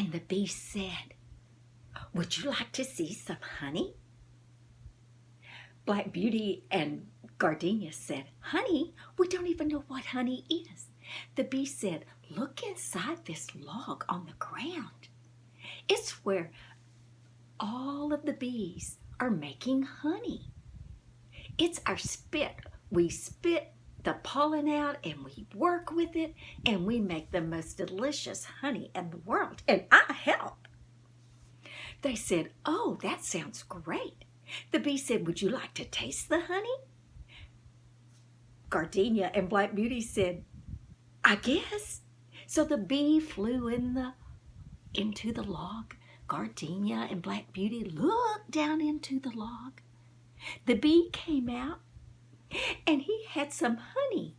And the bee said, "Would you like to see some honey?" Black Beauty and Gardenia said, "Honey? We don't even know what honey is." The bee said, "Look inside this log on the ground. It's where all of the bees are making honey. It's our spit. We spit the pollen out and we work with it and we make the most delicious honey in the world. And I help." They said, "Oh, that sounds great." The bee said, "Would you like to taste the honey?" Gardenia and Black Beauty said, "I guess." So the bee flew into the log. Gardenia and Black Beauty looked down into the log. The bee came out and he had some honey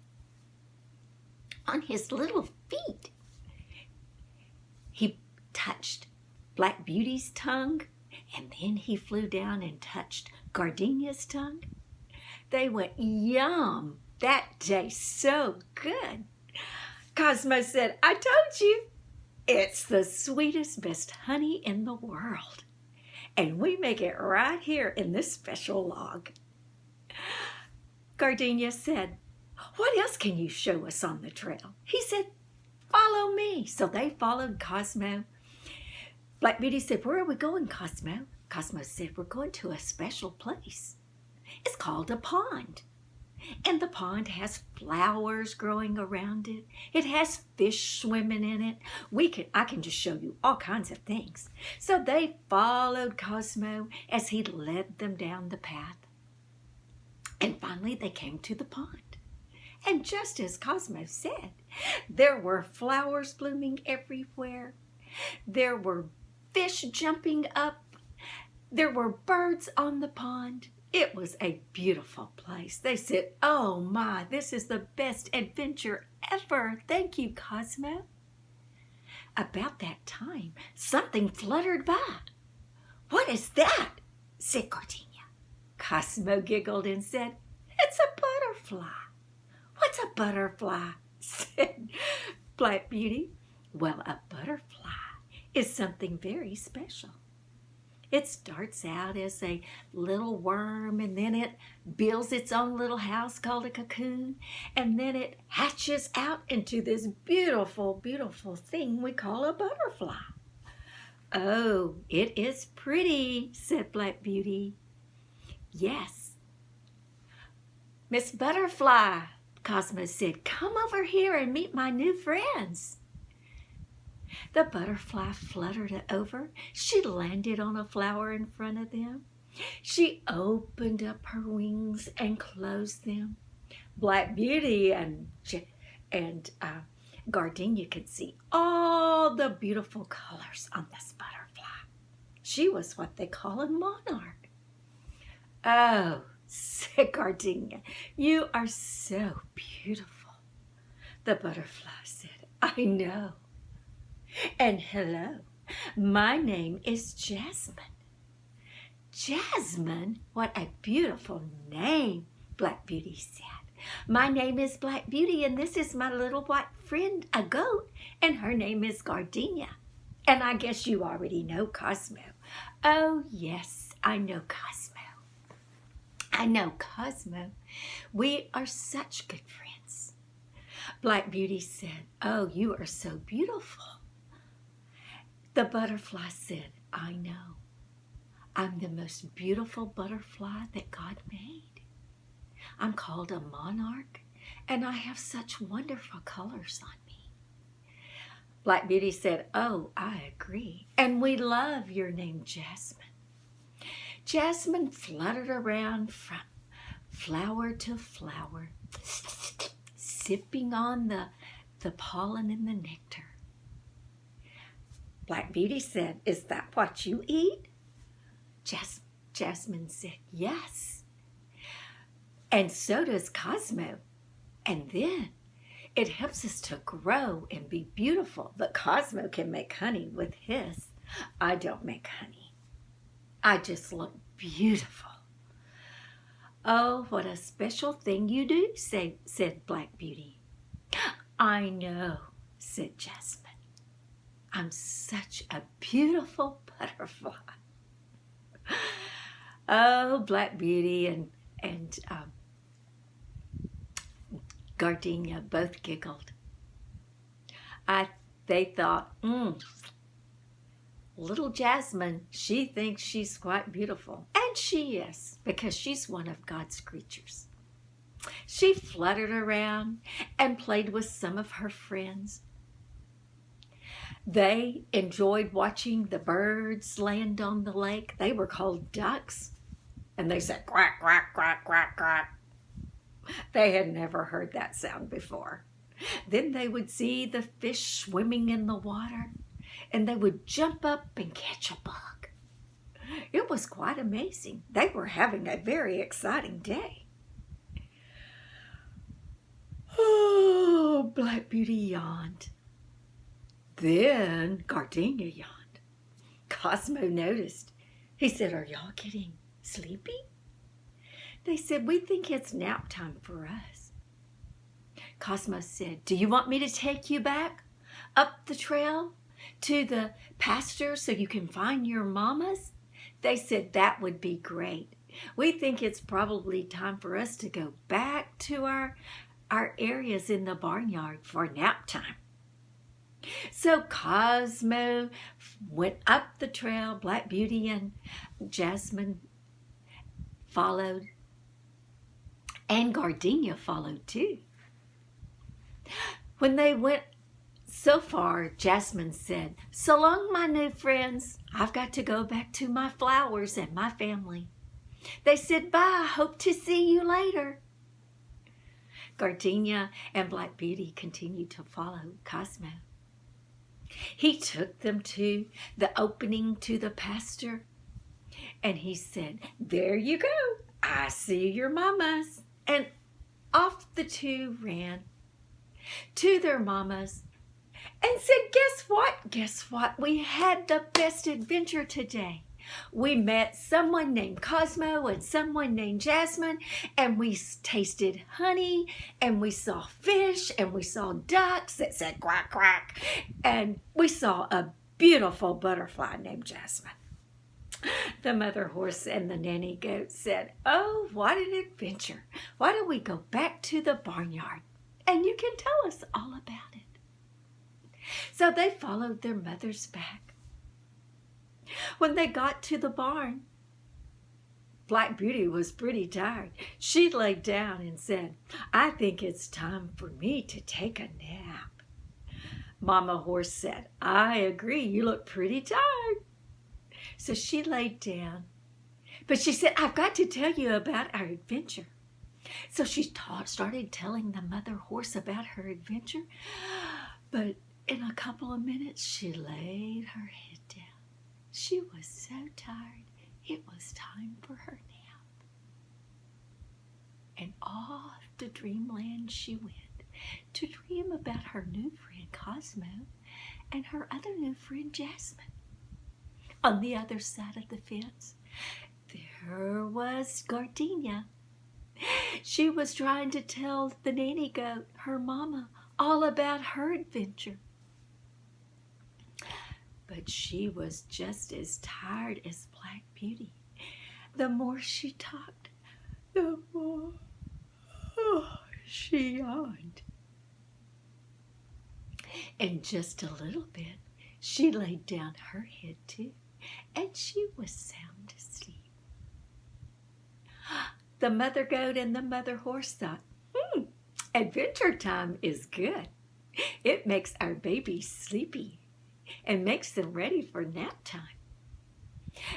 on his little feet. He touched Black Beauty's tongue, and then he flew down and touched Gardenia's tongue. They went, "Yum, that tastes so good." Cosmo said, "I told you, it's the sweetest, best honey in the world. And we make it right here in this special log." Gardenia said, "What else can you show us on the trail?" He said, "Follow me." So they followed Cosmo. Black Beauty said, "Where are we going, Cosmo?" Cosmo said, "We're going to a special place. It's called a pond. And the pond has flowers growing around it. It has fish swimming in it. I can just show you all kinds of things." So they followed Cosmo as he led them down the path. And finally they came to the pond. And just as Cosmo said, there were flowers blooming everywhere. There were fish jumping up. There were birds on the pond. It was a beautiful place. They said, "Oh my, this is the best adventure ever. Thank you, Cosmo." About that time, something fluttered by. "What is that?" said Gardenia. Cosmo giggled and said, "It's a butterfly." "What's a butterfly?" said Black Beauty. "Well, a butterfly is something very special. It starts out as a little worm, and then it builds its own little house called a cocoon, and then it hatches out into this beautiful, beautiful thing we call a butterfly." "Oh, it is pretty," said Black Beauty. "Yes." "Miss Butterfly," Cosmo said, "come over here and meet my new friends." The butterfly fluttered over. She landed on a flower in front of them. She opened up her wings and closed them. Black Beauty and Gardenia could see all the beautiful colors on this butterfly. She was what they call a monarch. "Oh," said Gardenia, "you are so beautiful." The butterfly said, "I know. And hello, my name is Jasmine." "Jasmine? What a beautiful name," Black Beauty said. "My name is Black Beauty, and this is my little white friend, a goat, and her name is Gardenia. And I guess you already know Cosmo." "Oh, yes, I know Cosmo. I know Cosmo. We are such good friends." Black Beauty said, "Oh, you are so beautiful." The butterfly said, "I know. I'm the most beautiful butterfly that God made. I'm called a monarch, and I have such wonderful colors on me." Black Beauty said, "Oh, I agree. And we love your name, Jasmine." Jasmine fluttered around from flower to flower, sipping on the pollen and the nectar. Black Beauty said, "Is that what you eat?" Jasmine said, "Yes. And so does Cosmo. And then it helps us to grow and be beautiful. But Cosmo can make honey with his. I don't make honey. I just look beautiful." "Oh, what a special thing you do," said Black Beauty. "I know," said Jasmine. I'm such a beautiful butterfly. Oh, Black Beauty and Gardenia both giggled. They thought, little Jasmine, she thinks she's quite beautiful. And she is, because she's one of God's creatures. She fluttered around and played with some of her friends. They enjoyed watching the birds land on the lake. They were called ducks. And they said, quack, quack, quack, quack, quack. They had never heard that sound before. Then they would see the fish swimming in the water, and they would jump up and catch a bug. It was quite amazing. They were having a very exciting day. Oh, Black Beauty yawned. Then Gardenia yawned. Cosmo noticed. He said, are y'all getting sleepy? They said, we think it's nap time for us. Cosmo said, do you want me to take you back up the trail to the pasture so you can find your mamas? They said that would be great. We think it's probably time for us to go back to our areas in the barnyard for nap time. So Cosmo went up the trail. Black Beauty and Jasmine followed, and Gardenia followed too. When they went so far, Jasmine said, so long, my new friends. I've got to go back to my flowers and my family. They said, bye, hope to see you later. Gardenia and Black Beauty continued to follow Cosmo. He took them to the opening to the pasture, and he said, there you go. I see your mamas. And off the two ran to their mamas and said, guess what? Guess what? We had the best adventure today. We met someone named Cosmo and someone named Jasmine, and we tasted honey, and we saw fish, and we saw ducks that said quack, quack, and we saw a beautiful butterfly named Jasmine. The mother horse and the nanny goat said, oh, what an adventure. Why don't we go back to the barnyard and you can tell us all about it? So they followed their mothers back. When they got to the barn, Black Beauty was pretty tired. She laid down and said, I think it's time for me to take a nap. Mama Horse said, I agree. You look pretty tired. So she laid down, but she said, I've got to tell you about our adventure. So she started telling the mother horse about her adventure, but in a couple of minutes, she laid her head down. She was so tired, it was time for her nap. And off to dreamland she went to dream about her new friend Cosmo and her other new friend Jasmine. On the other side of the fence, there was Gardenia. She was trying to tell the nanny goat, her mama, all about her adventure. But she was just as tired as Black Beauty. The more she talked, the more she yawned. In just a little bit, she laid down her head too, and she was sound asleep. The mother goat and the mother horse thought, adventure time is good. It makes our babies sleepy and makes them ready for nap time.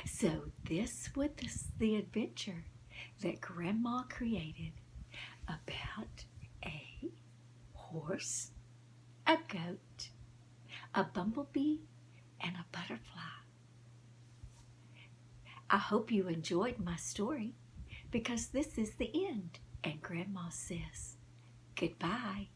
So this was the adventure that Grandma created about a horse, a goat, a bumblebee, and a butterfly. I hope you enjoyed my story, because this is the end, and Grandma says goodbye.